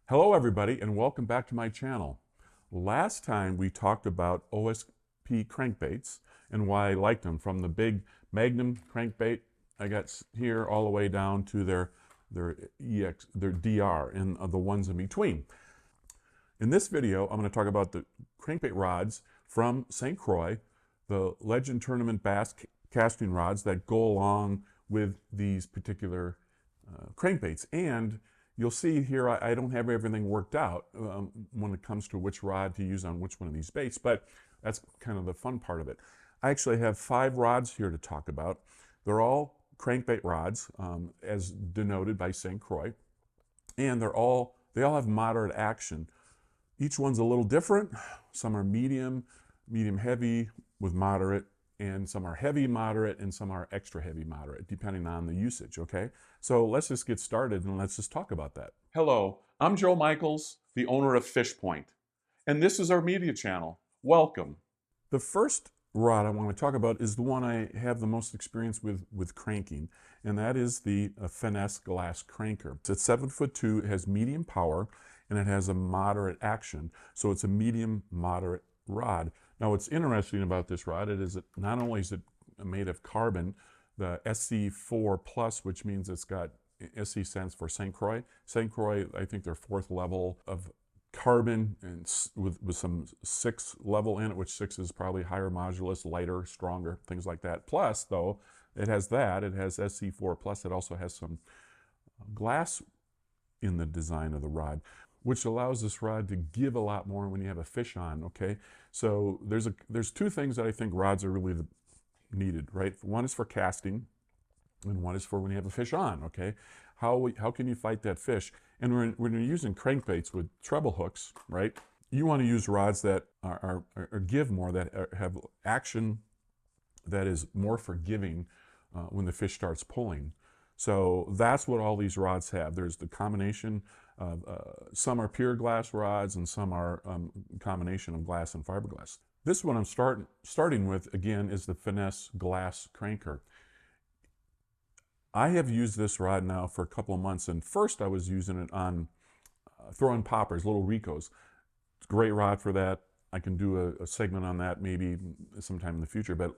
Hello everybody and welcome back to my channel. Last time we talked about OSP crankbaits and why I liked them, from the big Magnum crankbait I got here all the way down to their DR and the ones in between. In this video I'm going to talk about the crankbait rods from St. Croix, the Legend Tournament bass casting rods that go along with these particular crankbaits. And you'll see here I don't have everything worked out when it comes to which rod to use on which one of these baits, but that's kind of the fun part of it. I actually have 5 rods here to talk about. They're all crankbait rods, as denoted by St. Croix, and they all have moderate action. Each one's a little different. Some are medium heavy with moderate, and some are heavy moderate, and some are extra heavy moderate, depending on the usage, okay? So let's just get started and let's just talk about that. Hello, I'm Joe Michels, the owner of Fish Point, and this is our media channel. Welcome. The first rod I want to talk about is the one I have the most experience with cranking, and that is the Finesse glass cranker. It's 7'2", it has medium power, and it has a moderate action, so it's a medium moderate rod. Now what's interesting about this rod is not only is it made of carbon, the SC4 plus, which means it's got, SC stands for St. Croix. St. Croix, I think their 4th level of carbon, and with some 6 level in it, which 6 is probably higher modulus, lighter, stronger, things like that. Plus though, it has SC4 plus, it also has some glass in the design of the rod, which allows this rod to give a lot more when you have a fish on, okay? So there's 2 things that I think rods are really needed, right? One is for casting, and one is for when you have a fish on, okay? How can you fight that fish? And when you're using crankbaits with treble hooks, right, you want to use rods that give more, that have action that is more forgiving when the fish starts pulling. So that's what all these rods have. There's the combination of, some are pure glass rods and some are a combination of glass and fiberglass. This one I'm starting with, again, is the Finesse glass cranker. I have used this rod now for a couple of months, and first I was using it on throwing poppers, little Ricos. It's a great rod for that. I can do a segment on that maybe sometime in the future, but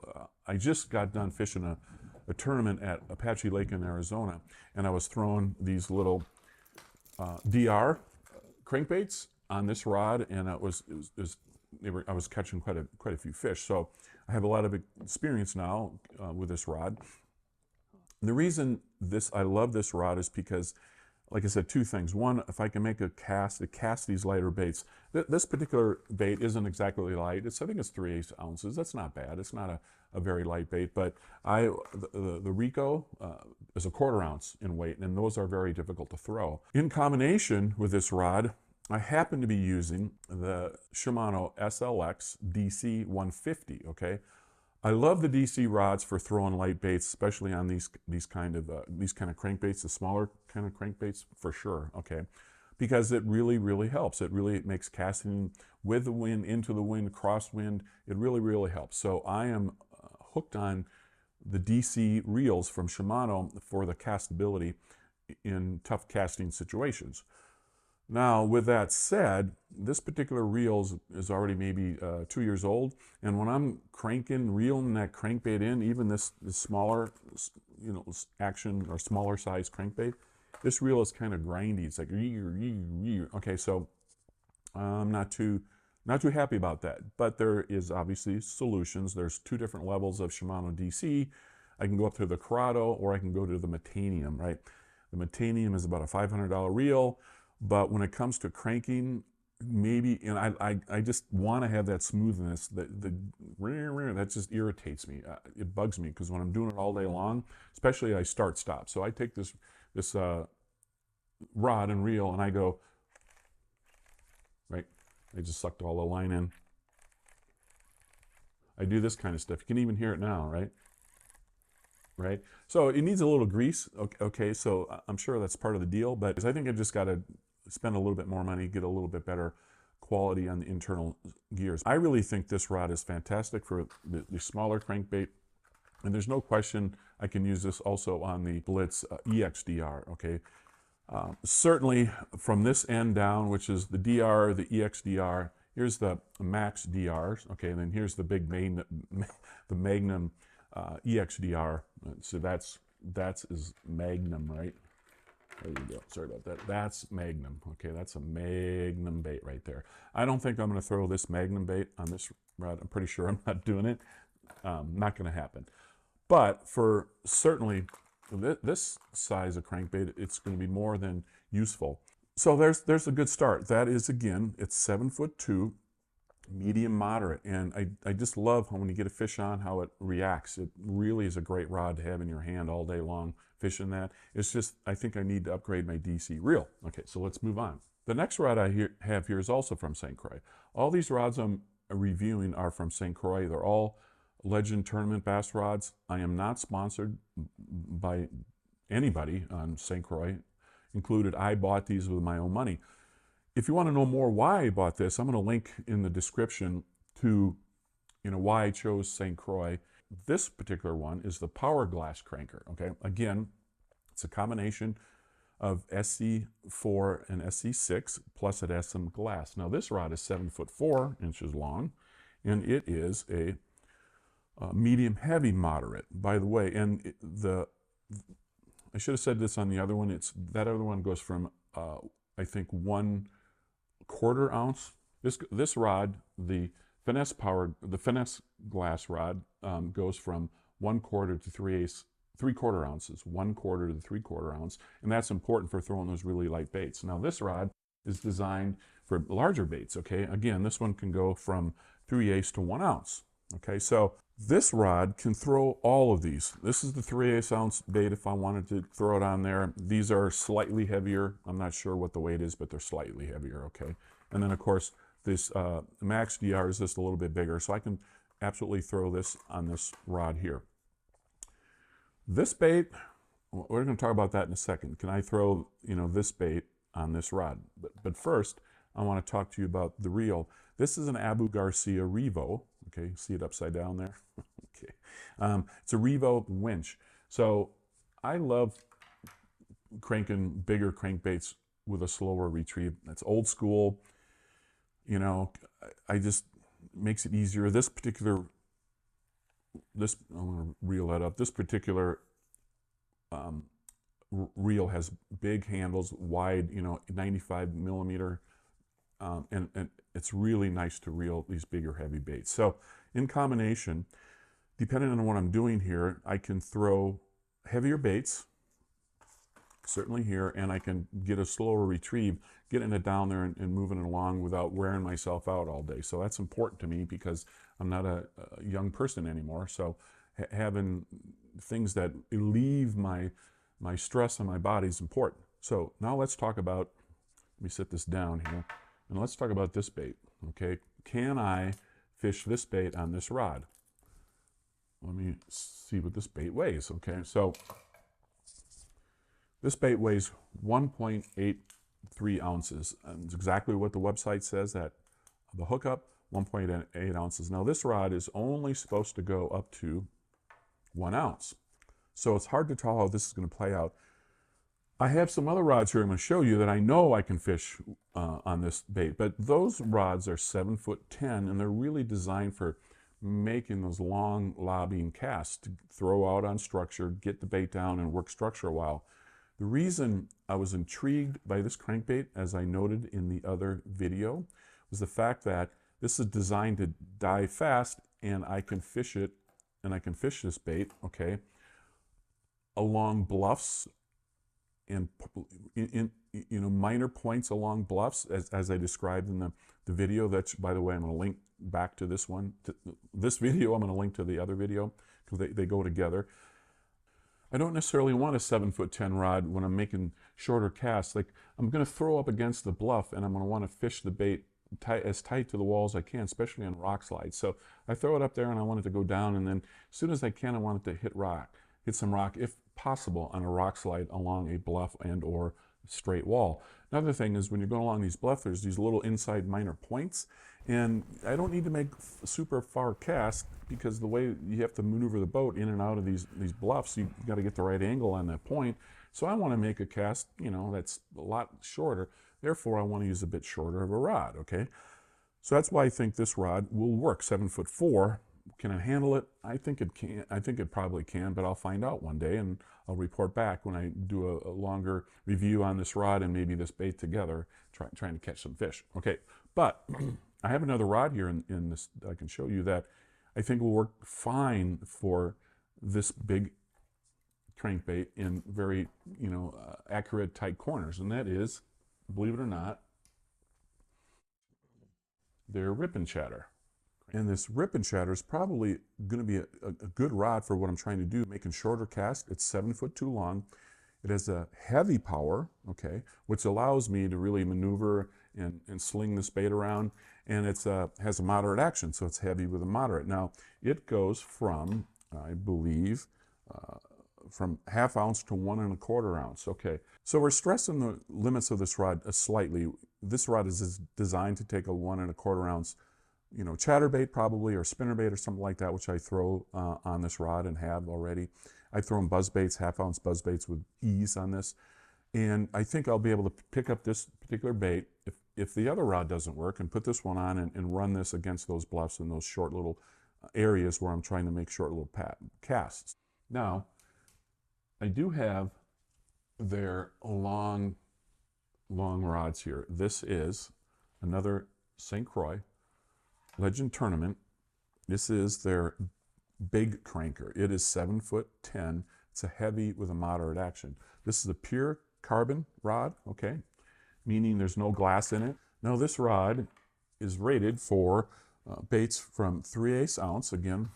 I just got done fishing a tournament at Apache Lake in Arizona, and I was throwing these little DR crankbaits on this rod, and I was catching quite a few fish. So I have a lot of experience now with this rod. The reason I love this rod is because, like I said, 2 things. One, if I can make a cast these lighter baits. This particular bait isn't exactly light. I think it's 3/8 ounces. That's not bad. It's not a very light bait, but the Rico is a 1/4 ounce in weight, and those are very difficult to throw. In combination with this rod, I happen to be using the Shimano SLX DC 150, okay? I love the DC rods for throwing light baits, especially on these kind of crankbaits, the smaller kind of crankbaits, for sure, okay? Because it really helps. It really makes casting with the wind, into the wind, crosswind. It really helps. So I am hooked on the DC reels from Shimano for the castability in tough casting situations. Now, with that said, this particular reel is already maybe 2 years old, and when I'm reeling that crankbait in, even this smaller, action or smaller size crankbait, this reel is kind of grindy. It's like, okay, so I'm not too happy about that. But there is obviously solutions. There's 2 different levels of Shimano DC. I can go up to the Corrado, or I can go to the Metanium, right? The Metanium is about a $500 reel. But when it comes to cranking, maybe, and I just want to have that smoothness, that just irritates me. It bugs me, because when I'm doing it all day long, especially I start-stop. So I take this rod and reel, and I go, right? I just sucked all the line in. I do this kind of stuff. You can even hear it now, right? Right? So it needs a little grease, okay, so I'm sure that's part of the deal, but I think I just got to spend a little bit more money, get a little bit better quality on the internal gears. I really think this rod is fantastic for the smaller crankbait, and there's no question I can use this also on the Blitz EXDR, okay? Certainly from this end down, which is the DR, the EXDR, here's the Max DRs, okay, and then here's the big main, the Magnum EXDR. So that's is Magnum, right? There you go. Sorry about that. That's Magnum. Okay, that's a Magnum bait right there. I don't think I'm going to throw this Magnum bait on this rod. I'm pretty sure I'm not doing it. Not going to happen. But for certainly this size of crankbait, it's going to be more than useful. So there's a good start. That is, again, it's 7'2", medium moderate, and I just love how when you get a fish on, how it reacts. It really is a great rod to have in your hand all day long fishing that. It's just, I think I need to upgrade my DC reel. Okay, so let's move on. The next rod I have here is also from St. Croix. All these rods I'm reviewing are from St. Croix. They're all Legend Tournament bass rods. I am not sponsored by anybody on St. Croix included. I bought these with my own money. If you want to know more why I bought this, I'm going to link in the description to why I chose St. Croix. This particular one is the Power Glass Cranker. Okay, again, it's a combination of SC4 and SC6, plus it has some glass. Now this rod is 7'4" long, and it is a medium heavy moderate, by the way. And I should have said this on the other one. That other one goes from I think 1/4 ounce. This rod, the Finesse glass rod, goes from 1/4 to 3/4 ounces, 1/4 to 3/4 ounce, and that's important for throwing those really light baits. Now this rod is designed for larger baits. Okay, again, this one can go from 3/8 to 1 ounce. Okay, so this rod can throw all of these. This is the 3/8 ounce bait if I wanted to throw it on there. These are slightly heavier. I'm not sure what the weight is, but they're slightly heavier, okay? And then, of course, this Max DR is just a little bit bigger, so I can absolutely throw this on this rod here. This bait, we're going to talk about that in a second. Can I throw, this bait on this rod? But first, I want to talk to you about the reel. This is an Abu Garcia Revo. Okay, see it upside down there? Okay. It's a Revo winch. So I love cranking bigger crankbaits with a slower retrieve. That's old school. I just makes it easier. I'm going to reel that up. This particular reel has big handles, wide, 95 millimeter. And it's really nice to reel these bigger heavy baits. So in combination, depending on what I'm doing here, I can throw heavier baits, certainly here, and I can get a slower retrieve, getting it down there and moving it along without wearing myself out all day. So that's important to me because I'm not a young person anymore. So having things that relieve my stress on my body is important. So now let's talk about, let me set this down here. And let's talk about this bait, okay? Can I fish this bait on this rod? Let me see what this bait weighs, okay? So this bait weighs 1.83 ounces. And it's exactly what the website says, that the hookup, 1.8 ounces. Now this rod is only supposed to go up to 1 ounce. So it's hard to tell how this is going to play out. I have some other rods here I'm going to show you that I know I can fish on this bait, but those rods are 7'10", and they're really designed for making those long lobbing casts to throw out on structure, get the bait down, and work structure a while. The reason I was intrigued by this crankbait, as I noted in the other video, was the fact that this is designed to dive fast, and I can fish it, and I can fish this bait, okay, along bluffs, and minor points along bluffs, as I described in the video. That's, by the way, I'm going to link back to this one. This video, I'm going to link to the other video because they go together. I don't necessarily want a 7'10" rod when I'm making shorter casts. Like, I'm going to throw up against the bluff, and I'm going to want to fish the bait as tight to the wall as I can, especially on rock slides. So I throw it up there, and I want it to go down, and then as soon as I can, I want it to hit some rock, if possible, on a rock slide along a bluff and or straight wall. Another thing is when you're going along these bluffs, there's these little inside minor points, and I don't need to make super far casts because the way you have to maneuver the boat in and out of these bluffs, you got to get the right angle on that point. So I want to make a cast, you know, that's a lot shorter. Therefore, I want to use a bit shorter of a rod, okay? So that's why I think this rod will work. 7'4". Can it handle it? I think it can. I think it probably can, but I'll find out one day, and I'll report back when I do a longer review on this rod and maybe this bait together, trying to catch some fish. Okay, but I have another rod here in this that I can show you that I think will work fine for this big crankbait in very, you know, accurate tight corners, and that is, believe it or not, their Rip and Chatter. And this Rip and Chatter is probably going to be a good rod for what I'm trying to do, making shorter casts. It's 7'2" long. It has a heavy power, okay, which allows me to really maneuver and sling this bait around. And it has a moderate action, so it's heavy with a moderate. Now, it goes from, I believe, from 1/2 ounce to 1 1/4 ounce. Okay, so we're stressing the limits of this rod slightly. This rod is designed to take a 1 1/4 ounce, you know, chatterbait probably, or spinnerbait or something like that, which I throw on this rod and have already. I've thrown buzz baits, 1/2 ounce buzz baits with ease on this. And I think I'll be able to pick up this particular bait if the other rod doesn't work, and put this one on and run this against those bluffs and those short little areas where I'm trying to make short little casts. Now, I do have their long rods here. This is another St. Croix Legend Tournament. This is their big cranker. It is 7'10". It's a heavy with a moderate action. This is a pure carbon rod, okay, meaning there's no glass in it. Now this rod is rated for baits from 3/8 ounce, again,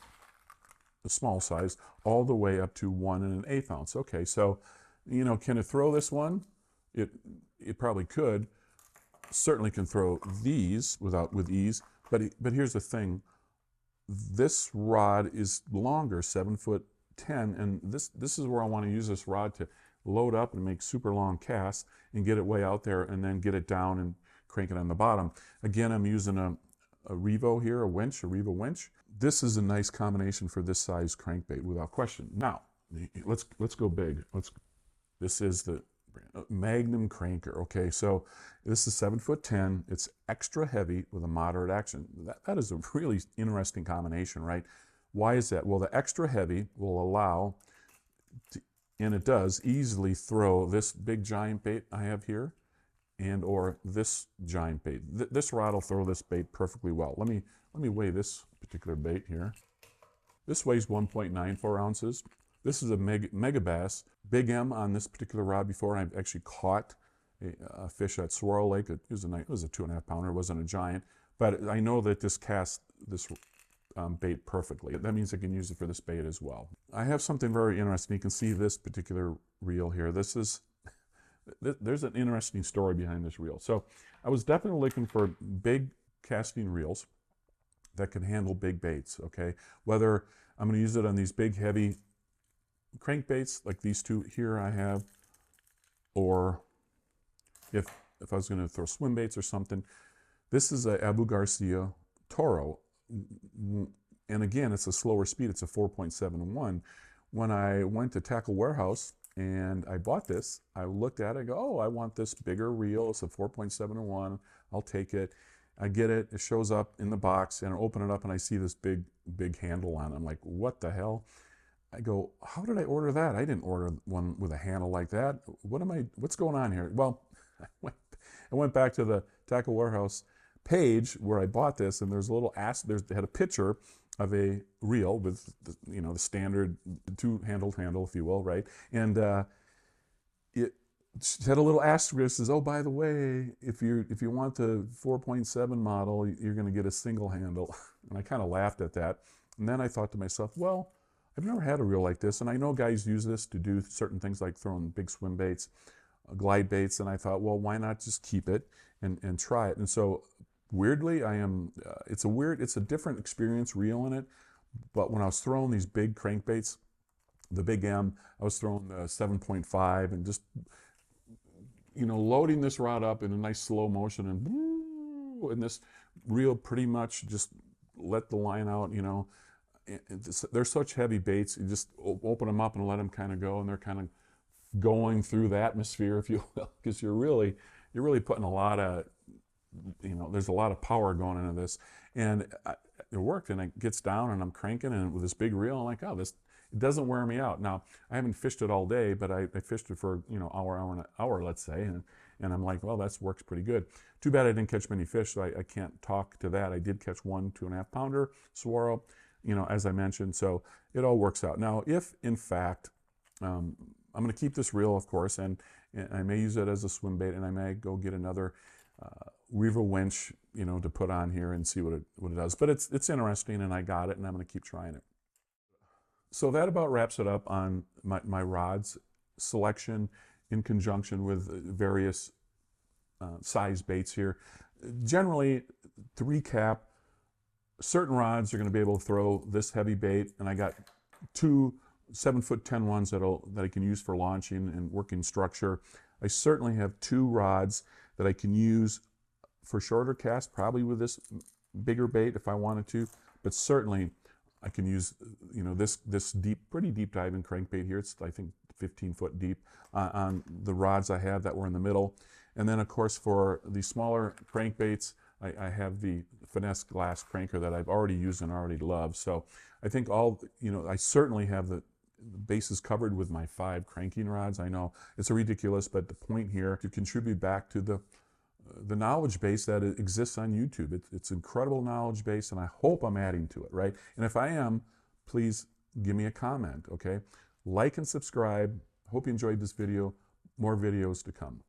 the small size, all the way up to 1 1/8 ounce. Okay, so, you know, can it throw this one? It probably could. Certainly can throw these with ease. But here's the thing. This rod is longer, 7'10", and this is where I want to use this rod to load up and make super long casts and get it way out there, and then get it down and crank it on the bottom. Again, I'm using a Revo here, a Revo winch. This is a nice combination for this size crankbait without question. Now, let's go big. This is the Magnum Cranker. Okay, so this is 7'10". It's extra heavy with a moderate action. That is a really interesting combination, right? Why is that? Well, the extra heavy will allow, and it does, easily throw this big giant bait I have here, and or this giant bait. This rod will throw this bait perfectly well. Let me weigh this particular bait here. This weighs 1.94 ounces. This is a mega bass, big M on this particular rod before. I've actually caught a fish at Swirl Lake. It was a 2.5 pounder. It wasn't a giant, but I know that this casts this bait perfectly. That means I can use it for this bait as well. I have something very interesting. You can see this particular reel here. There's an interesting story behind this reel. So I was definitely looking for big casting reels that can handle big baits, okay? Whether I'm going to use it on these big, heavy crankbaits like these two here I have, or if I was going to throw swim baits or something. This is a Abu Garcia Toro, and again, it's a slower speed. It's a 4.71. When I went to Tackle Warehouse and I bought this, I looked at it, I go, oh, I want this bigger reel. It's a 4.71. I'll take it. I get it. It shows up in the box, and I open it up and I see this big handle on it. I'm like, what the hell? I go, how did I order that? I didn't order one with a handle like that. What's going on here? Well, I went back to the Tackle Warehouse page where I bought this, and there's a little they had a picture of a reel with the standard two-handled handle, if you will, right? And it had a little asterisk that says, oh, by the way, if you want the 4.7 model, you're going to get a single handle. And I kind of laughed at that. And then I thought to myself, well, I've never had a reel like this, and I know guys use this to do certain things like throwing big swim baits, glide baits, and I thought, well, why not just keep it and try it? And so weirdly, it's a different experience reeling it, but when I was throwing these big crankbaits, the big M, I was throwing the 7.5 and just, loading this rod up in a nice slow motion, and this reel pretty much just let the line out, they're such heavy baits. You just open them up and let them kind of go, and they're kind of going through the atmosphere, if you will, because you're really putting a lot of, there's a lot of power going into this. And it worked, and it gets down, and I'm cranking, and with this big reel, I'm like, oh, this, it doesn't wear me out. Now, I haven't fished it all day, but I fished it for, hour and an hour, let's say, and I'm like, well, that works pretty good. Too bad I didn't catch many fish, so I can't talk to that. I did catch 1 2.5 pounder swirl, as I mentioned, so it all works out. Now, if in fact, I'm going to keep this reel, of course, and I may use it as a swim bait, and I may go get another Revo winch, to put on here and see what it does. But it's interesting, and I got it, and I'm going to keep trying it. So that about wraps it up on my rods selection in conjunction with various size baits here. Generally, to recap, certain rods are going to be able to throw this heavy bait, and I got 2 7'10" ones that I can use for launching and working structure. I certainly have 2 rods that I can use for shorter casts, probably with this bigger bait if I wanted to, but certainly I can use, this pretty deep diving crankbait here. It's, I think, 15 foot deep on the rods I have that were in the middle. And then, of course, for the smaller crankbaits, I have the Finesse glass cranker that I've already used and already love. So I think I certainly have the bases covered with my 5 cranking rods. I know it's ridiculous, but the point here to contribute back to the knowledge base that exists on YouTube. It's incredible knowledge base, and I hope I'm adding to it, right? And if I am, please give me a comment, okay? Like and subscribe. Hope you enjoyed this video. More videos to come.